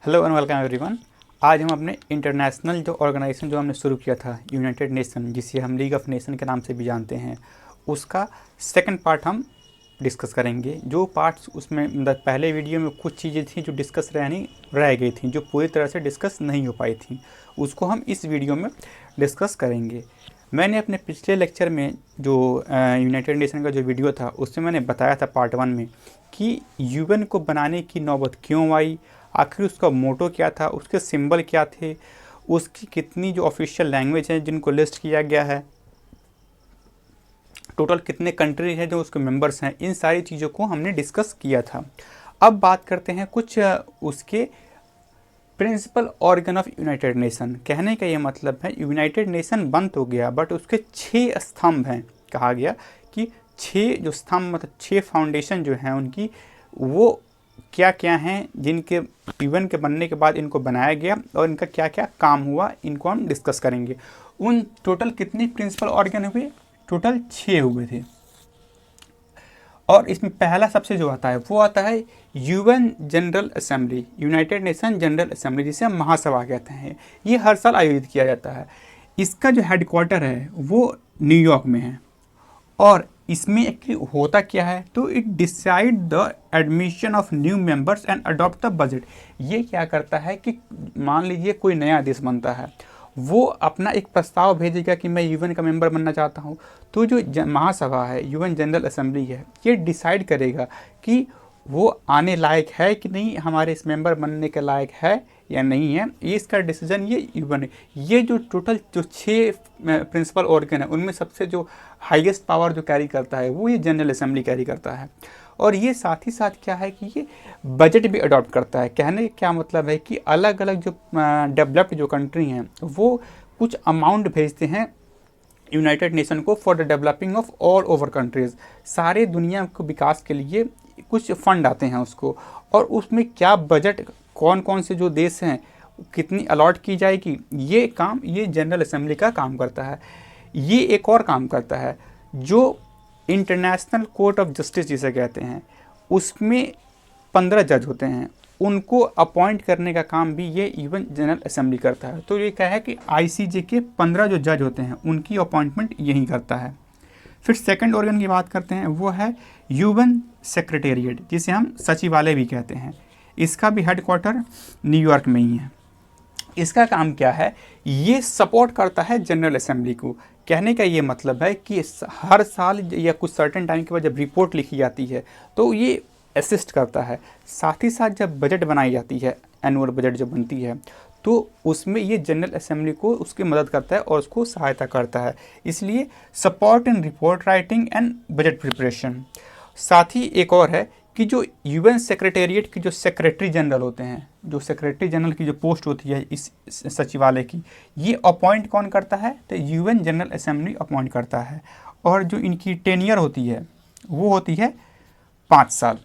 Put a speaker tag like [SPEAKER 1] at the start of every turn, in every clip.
[SPEAKER 1] Hello and welcome everyone. आज हम अपने इंटरनेशनल जो ऑर्गेनाइजेशन जो हमने शुरू किया था यूनाइटेड नेशन, जिसे हम लीग ऑफ नेशन के नाम से भी जानते हैं, उसका सेकंड पार्ट हम डिस्कस करेंगे। जो पार्ट्स उसमें मतलब पहले वीडियो में कुछ चीज़ें थी जो डिस्कस रह गई थी, जो पूरी तरह से डिस्कस नहीं हो पाई थी, उसको हम इस वीडियो में डिस्कस करेंगे। मैंने अपने पिछले लेक्चर में जो यूनाइटेड नेशन का जो वीडियो था उसमें मैंने बताया था पार्ट 1 में कि यूएन को बनाने की नौबत क्यों आई, आखिर उसका मोटो क्या था, उसके सिंबल क्या थे, उसकी कितनी जो ऑफिशियल लैंग्वेज हैं जिनको लिस्ट किया गया है, टोटल कितने कंट्री हैं जो उसके मेंबर्स हैं, इन सारी चीज़ों को हमने डिस्कस किया था। अब बात करते हैं कुछ उसके principal organ of United Nation. कहने का ये मतलब है यूनाइटेड नेशन बन तो गया बट उसके 6 स्तंभ हैं। कहा गया कि 6 जो स्तंभ मतलब 6 फाउंडेशन जो हैं उनकी, वो क्या क्या हैं जिनके यूएन के बनने के बाद इनको बनाया गया और इनका क्या क्या काम हुआ, इनको हम डिस्कस करेंगे। उन टोटल कितने प्रिंसिपल ऑर्गन हुए? टोटल 6 हुए थे। और इसमें पहला सबसे जो आता है वो आता है UN general assembly, United nation general assembly, जिसे हम महासभा कहते हैं। ये हर साल आयोजित किया जाता है। इसका जो हेडक्वार्टर है वो न्यूयॉर्क में है। और इसमें एक्चुअली होता क्या है, तो it decide the admission of new members and adopt the budget. ये क्या करता है कि मान लीजिए कोई नया देश बनता है, वो अपना एक प्रस्ताव भेजेगा कि मैं यूएन का मेंबर बनना चाहता हूँ। तो जो महासभा है, यूएन जनरल असेंबली है, ये डिसाइड करेगा कि वो आने लायक है कि नहीं, हमारे इस मेंबर बनने के लायक है या नहीं है। ये इसका डिसीजन ये यूएन है। ये जो टोटल जो 6 प्रिंसिपल ऑर्गन है उनमें सबसे जो हाईएस्ट पावर जो कैरी करता है वो ये जनरल असेंबली कैरी करता है। और ये साथ ही साथ क्या है कि ये बजट भी अडॉप्ट करता है। कहने का क्या मतलब है कि अलग अलग जो डेवलप्ड जो कंट्री हैं वो कुछ अमाउंट भेजते हैं यूनाइटेड नेशन को for the developing of all over countries. सारे दुनिया को विकास के लिए कुछ फंड आते हैं उसको, और उसमें क्या बजट कौन कौन से जो देश हैं कितनी अलॉट की जाएगी, ये काम ये जनरल असेंबली का काम करता है। ये एक और काम करता है जो इंटरनेशनल कोर्ट ऑफ जस्टिस जिसे कहते हैं, उसमें 15 जज होते हैं, उनको अपॉइंट करने का काम भी ये यूएन जनरल असेंबली करता है। तो ये क्या है कि आईसीजे के 15 जो जज होते हैं उनकी अपॉइंटमेंट यही करता है। फिर सेकंड ऑर्गन की बात करते हैं, वो है यूएन सेक्रेटेरिएट, जिसे हम सचिवालय भी कहते हैं। इसका भी हेडक्वार्टर न्यूयॉर्क में ही है। इसका काम क्या है, ये सपोर्ट करता है जनरल असेंबली को। कहने का ये मतलब है कि हर साल या कुछ सर्टेन टाइम के बाद जब रिपोर्ट लिखी जाती है तो ये असिस्ट करता है। साथ ही साथ जब बजट बनाई जाती है, एनुअल बजट जब बनती है, तो उसमें ये जनरल असेंबली को उसकी मदद करता है और उसको सहायता करता है। इसलिए support in report writing and budget preparation. साथ ही एक और है कि जो यूएन सेक्रेटेरिएट की जो सेक्रेटरी जनरल होते हैं, जो सेक्रेटरी जनरल की जो पोस्ट होती है इस सचिवालय की, ये अपॉइंट कौन करता है, तो यूएन जनरल असेंबली अपॉइंट करता है। और जो इनकी टेनियर होती है वो होती है 5 साल।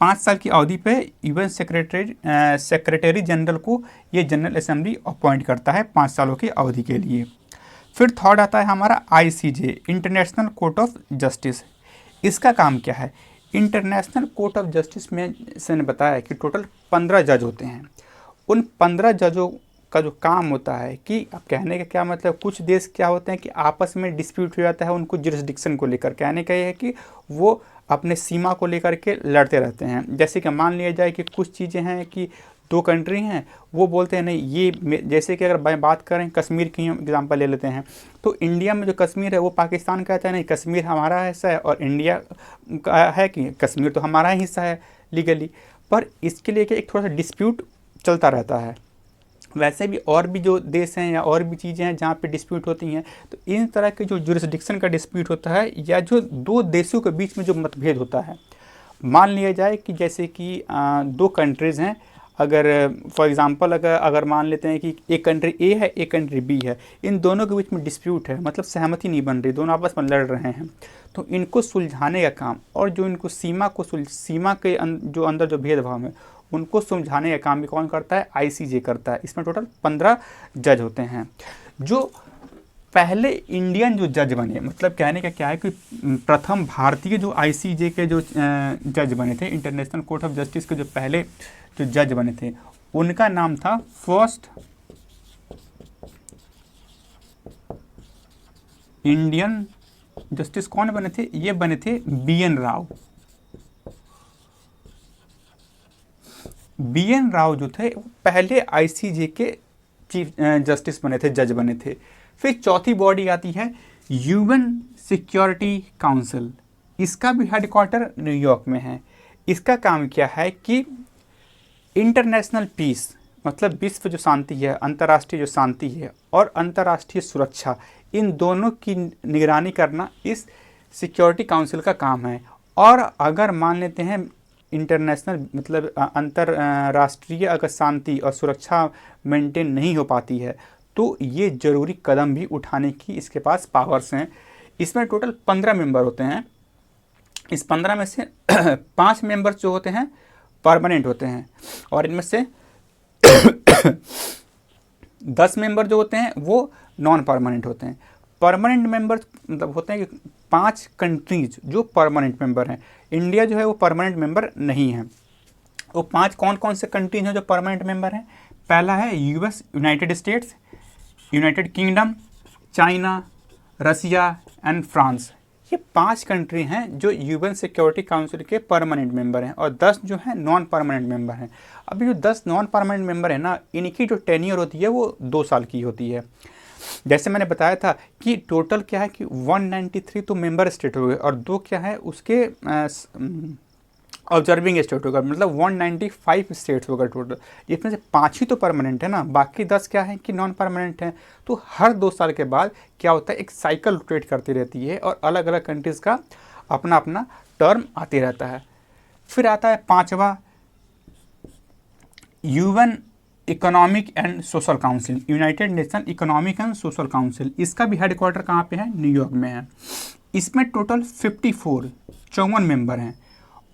[SPEAKER 1] 5 साल की अवधि पे यूएन सेक्रेटरी जनरल को ये जनरल असेंबली अपॉइंट करता है 5 सालों की अवधि के लिए। फिर थर्ड आता है हमारा ICJ, international court of justice. इसका काम क्या है, इंटरनेशनल कोर्ट ऑफ जस्टिस में से ने बताया कि टोटल 15 जज होते हैं। उन 15 जजों का जो काम होता है कि, अब कहने का क्या मतलब, कुछ देश क्या होते हैं कि आपस में डिस्प्यूट हो जाता है उनको जुरिस्डिक्शन को लेकर। कहने का ये है कि वो अपने सीमा को लेकर के लड़ते रहते हैं। जैसे कि मान लिया जाए कि कुछ चीज़ें हैं कि 2 कंट्री हैं, वो बोलते हैं नहीं ये, जैसे कि अगर बात करें कश्मीर की एग्जांपल ले लेते हैं, तो इंडिया में जो कश्मीर है वो पाकिस्तान कहता है नहीं कश्मीर हमारा हिस्सा है, और इंडिया का है कि कश्मीर तो हमारा ही हिस्सा है लीगली। पर इसके लिए एक थोड़ा सा डिस्प्यूट चलता रहता है। वैसे भी और भी जो देश हैं या और भी चीज़ें हैं जहाँ पे डिस्प्यूट होती हैं, तो इन तरह के जो जुरिस्डिक्शन का डिस्प्यूट होता है या जो 2 देशों के बीच में जो मतभेद होता है, मान लिया जाए कि जैसे कि 2 कंट्रीज़ हैं, अगर फॉर एग्जांपल अगर मान लेते हैं कि एक कंट्री ए है एक कंट्री बी है, इन दोनों के बीच में डिस्प्यूट है, मतलब सहमति नहीं बन रही, दोनों आपस में लड़ रहे हैं, तो इनको सुलझाने का काम और जो इनको सीमा के जो अंदर जो भेदभाव है उनको समझाने का काम भी कौन करता है, आईसीजे करता है। इसमें टोटल 15 जज होते हैं। जो पहले इंडियन जो जज बने, मतलब कहने का क्या है कि प्रथम भारतीय जो आईसीजे के जो जज बने थे, इंटरनेशनल कोर्ट ऑफ जस्टिस के जो पहले जो जज बने थे, उनका नाम था फर्स्ट इंडियन जस्टिस। कौन बने थे? ये बने थे BN राव। BN राव जो थे वो पहले ICJ के चीफ जस्टिस बने थे, जज बने थे। फिर चौथी बॉडी आती है UN सिक्योरिटी काउंसिल। इसका भी हेडक्वार्टर न्यूयॉर्क में है। इसका काम क्या है कि इंटरनेशनल पीस, मतलब विश्व जो शांति है, अंतर्राष्ट्रीय जो शांति है और अंतर्राष्ट्रीय सुरक्षा, इन दोनों की निगरानी करना इस सिक्योरिटी काउंसिल का काम है। और अगर मान लेते हैं इंटरनेशनल मतलब अंतर्राष्ट्रीय अगर शांति और सुरक्षा मेंटेन नहीं हो पाती है तो ये ज़रूरी कदम भी उठाने की इसके पास पावर्स हैं। इसमें टोटल 15 मेंबर होते हैं। इस 15 में से 5 मेंबर्स जो होते हैं परमानेंट होते हैं और इनमें से 10 मेंबर जो होते हैं वो नॉन परमानेंट होते हैं। परमानेंट मेंबर्स मतलब होते हैं कि 5 कंट्रीज जो परमानेंट मेंबर हैं। इंडिया जो है वो परमानेंट मेंबर नहीं है। वो 5 कौन कौन से कंट्रीज हैं जो परमानेंट मेंबर हैं? पहला है US, United States, United Kingdom, China, Russia and France. ये 5 कंट्री हैं जो UN सिक्योरिटी काउंसिल के परमानेंट मेंबर हैं और 10 जो हैं नॉन परमानेंट मेंबर हैं। अभी जो 10 नॉन परमानेंट मेंबर हैं ना, इनकी जो टेन्योर होती है वो 2 साल की होती है। जैसे मैंने बताया था कि टोटल क्या है कि 193 तो मेंबर स्टेट हो गए और 2 क्या है उसके ऑब्जर्विंग स्टेट होगा, मतलब 195 स्टेट्स होगा टोटल। इसमें से 5 ही तो परमानेंट है ना, बाकी 10 क्या है कि नॉन परमानेंट हैं। तो हर 2 साल के बाद क्या होता है, एक साइकिल रोटेट करती रहती है और अलग अलग कंट्रीज़ का अपना अपना टर्म आते रहता है। फिर आता है 5वां UN economic and social council, United nation economic and social council. इसका भी हेडक्वार्टर कहाँ पे है? न्यूयॉर्क में है। इसमें टोटल 54 मेंबर हैं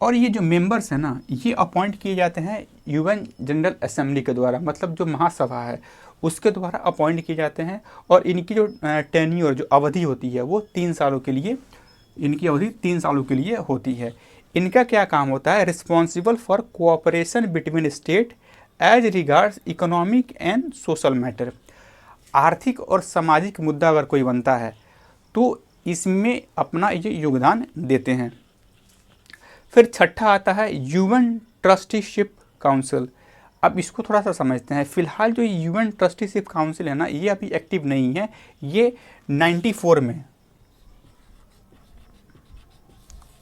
[SPEAKER 1] और ये जो मेंबर्स हैं ना, ये अपॉइंट किए जाते हैं UN जनरल असेंबली के द्वारा, मतलब जो महासभा है उसके द्वारा अपॉइंट किए जाते हैं। और इनकी जो टेन्योर जो अवधि होती है वो 3 सालों के लिए, इनकी अवधि 3 सालों के लिए होती है। इनका क्या काम होता है? Responsible for cooperation between state as regards economic and social matter. आर्थिक और सामाजिक मुद्दा अगर कोई बनता है तो इसमें अपना ये योगदान देते हैं। फिर 6ठा आता है UN ट्रस्टीशिप काउंसिल। अब इसको थोड़ा सा समझते हैं। फिलहाल जो UN ट्रस्टीशिप काउंसिल है ना, ये अभी एक्टिव नहीं है। ये 94 में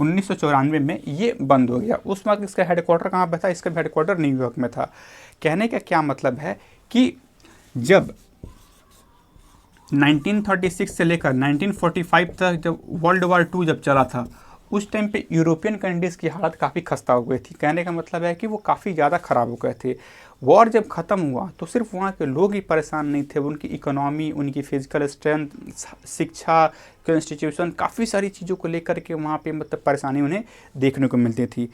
[SPEAKER 1] 1994 में ये बंद हो गया। उस वक्त इसका हेडक्वार्टर कहाँ पर था? इसका हेडक्वार्टर न्यूयॉर्क में था। कहने का क्या मतलब है कि जब 1936 से लेकर 1945 तक जब वर्ल्ड वार 2 जब चला था, उस टाइम पे यूरोपियन कंट्रीज़ की हालत काफ़ी खस्ता हो गई थी। कहने का मतलब है कि वो काफ़ी ज़्यादा ख़राब हो गए थे। वॉर जब ख़त्म हुआ तो सिर्फ वहाँ के लोग ही परेशान नहीं थे, उनकी इकोनॉमी, उनकी फिजिकल स्ट्रेंथ, शिक्षा, कॉन्स्टिट्यूशन, काफ़ी सारी चीज़ों को लेकर के वहाँ पे मतलब परेशानी उन्हें देखने को मिलती थी।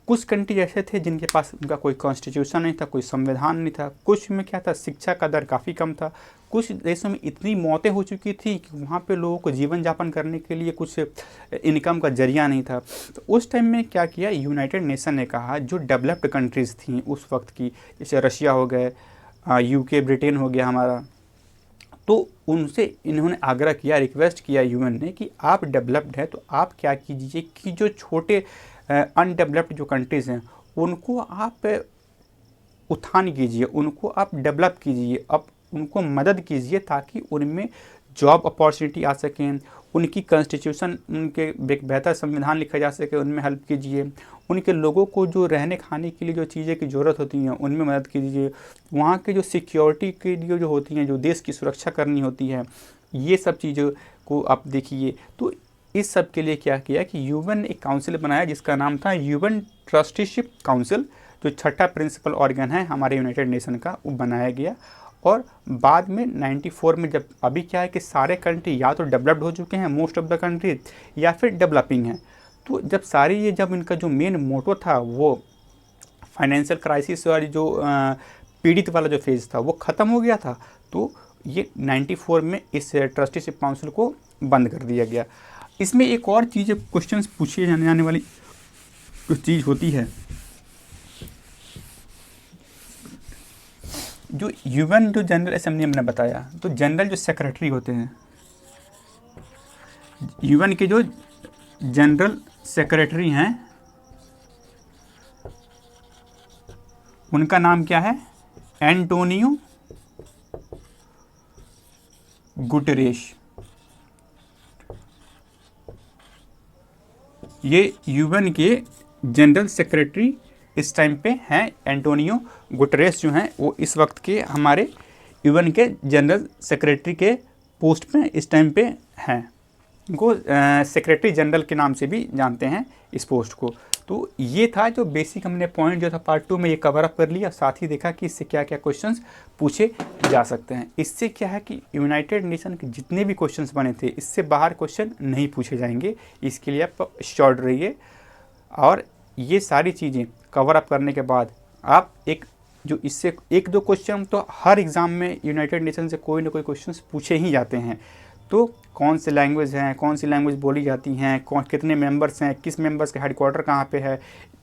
[SPEAKER 1] कुछ कंट्री ऐसे थे जिनके पास उनका कोई कॉन्स्टिट्यूशन नहीं था, कोई संविधान नहीं था। कुछ में क्या था, शिक्षा का दर काफ़ी कम था। कुछ देशों में इतनी मौतें हो चुकी थी कि वहाँ पे लोगों को जीवन यापन करने के लिए कुछ इनकम का जरिया नहीं था। तो उस टाइम में क्या किया, यूनाइटेड नेशन ने कहा जो डेवलप्ड कंट्रीज़ थी उस वक्त की, जैसे रशिया हो गए, UK, ब्रिटेन हो गया हमारा, तो उनसे इन्होंने आग्रह किया, रिक्वेस्ट किया UN ने कि आप डेवलप्ड हैं तो आप क्या कीजिए कि जो छोटे अनडेवलप्ड जो कंट्रीज़ हैं उनको आप उत्थान कीजिए, उनको आप डेवलप कीजिए, आप उनको मदद कीजिए ताकि उनमें जॉब अपॉर्चुनिटी आ सकें, उनकी कॉन्स्टिट्यूशन, उनके बेहतर संविधान लिखा जा सके, उनमें हेल्प कीजिए। उनके लोगों को जो रहने खाने के लिए जो चीज़ें की ज़रूरत होती हैं उनमें मदद कीजिए। वहाँ के जो सिक्योरिटी के लिए जो होती हैं, जो देश की सुरक्षा करनी होती है, ये सब चीज़ों को आप देखिए। तो इस सब के लिए क्या किया कि UN ने एक काउंसिल बनाया जिसका नाम था UN ट्रस्टीशिप काउंसिल, जो 6ठा प्रिंसिपल ऑर्गन है हमारे यूनाइटेड नेशन का, वो बनाया गया। और बाद में 94 में जब, अभी क्या है कि सारे कंट्री या तो डेवलप्ड हो चुके हैं मोस्ट ऑफ द कंट्री, या फिर डेवलपिंग हैं। तो जब सारी ये, जब इनका जो मेन मोटो था वो फाइनेंशियल क्राइसिस वाली जो पीड़ित वाला जो फेज़ था वो ख़त्म हो गया था, तो ये 94 में इस ट्रस्टीशिप काउंसिल को बंद कर दिया गया। इसमें एक और चीज़, क्वेश्चंस पूछे जाने वाली कुछ चीज़ होती है। जो यूएन जो जनरल असेंबली हमने बताया, तो जनरल जो सेक्रेटरी होते हैं, यूएन के जो जनरल सेक्रेटरी हैं, उनका नाम क्या है? Antonio Guterres. ये यूएन के जनरल सेक्रेटरी इस टाइम पे हैं। एंटोनियो गुटेरेस जो हैं वो इस वक्त के हमारे यूएन के जनरल सेक्रेटरी के पोस्ट पे इस टाइम पे हैं। इनको सेक्रेटरी जनरल के नाम से भी जानते हैं इस पोस्ट को। तो ये था जो बेसिक हमने पॉइंट जो था पार्ट 2 में ये कवर अप कर लिया, साथ ही देखा कि इससे क्या क्या क्वेश्चंस पूछे जा सकते हैं। इससे क्या है कि यूनाइटेड नेशन के जितने भी क्वेश्चंस बने थे, इससे बाहर क्वेश्चन नहीं पूछे जाएंगे। इसके लिए आप श्योर रहिए। और ये सारी चीज़ें कवर अप करने के बाद आप जो इससे 1-2 क्वेश्चन तो हर एग्ज़ाम में यूनाइटेड नेशन से कोई ना कोई क्वेश्चंस पूछे ही जाते हैं। तो कौन सी लैंग्वेज हैं, कौन सी लैंग्वेज बोली जाती हैं, कितने मेंबर्स हैं, किस मेंबर्स का हेडक्वार्टर कहाँ पे है।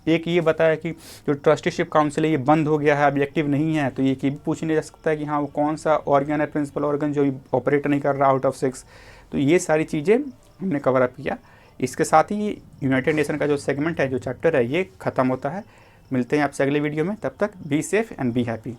[SPEAKER 1] एक ये बताया कि जो ट्रस्टीशिप काउंसिल है ये बंद हो गया है, अब एक्टिव नहीं है, तो ये भी पूछने जा सकता है कि हाँ वो कौन सा ऑर्गन है, प्रिंसिपल ऑर्गन जो ऑपरेट नहीं कर रहा आउट ऑफ 6। तो ये सारी चीज़ें हमने कवर अप किया। इसके साथ ही यूनाइटेड नेशन का जो सेगमेंट है, जो चैप्टर है, ये ख़त्म होता है। मिलते हैं आपसे अगले वीडियो में, तब तक be safe and be happy.